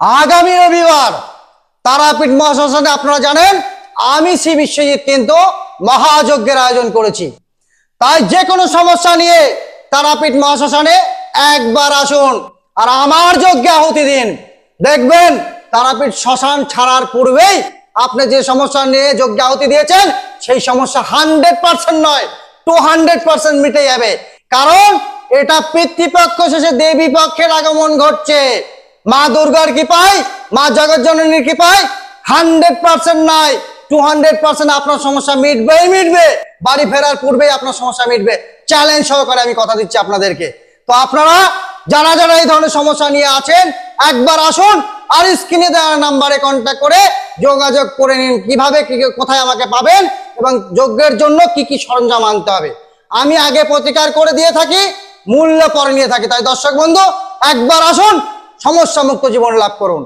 আগামী রবিবার তারাপীঠ মহাশ্মশানে আপনারা জানেন আমি শ্রী বিশ্বজিৎ কিন্তু মহাযজ্ঞের আয়োজন করেছি। তাই যে কোনো সমস্যা নিয়ে তারাপীঠ মহাশ্মশানে একবার আসুন আর আমার যজ্ঞে আহুতি দিন। দেখবেন তারাপীঠ শ্মশান ছাড়ার পূর্বেই আপনি যে সমস্যা নিয়ে যজ্ঞে আহুতি দিয়েছেন সেই সমস্যা 100% নয় 200% মিটে যাবে। কারণ এটা পিতৃপক্ষ শেষে দেবী পক্ষের আগমন ঘটছে। মা দুর্গার কৃপায়, মা জগৎজননীর কৃপায় 100% নয় 200% আপনার সমস্যা মিটবেই মিটবে। বাড়ি ফেরার পূর্বেই আপনার সমস্যা মিটবে, চ্যালেঞ্জ সহকারে আমি কথা দিচ্ছি আপনাদেরকে। তো আপনারা যারা যারা এই ধরনের সমস্যা নিয়ে আছেন একবার আসুন আর স্ক্রিনে দেওয়া নাম্বারে কন্ট্যাক্ট করে যোগাযোগ করে নিন কিভাবে কোথায় আমাকে পাবেন এবং যজ্ঞের জন্য কি কি সরঞ্জাম আনতে হবে। আমি আগে প্রতিকার করে দিয়ে থাকি, মূল্য পরে নিয়ে থাকি। তাই দর্শক বন্ধু একবার আসুন, সমস্যা মুক্ত জীবন লাভ করুন।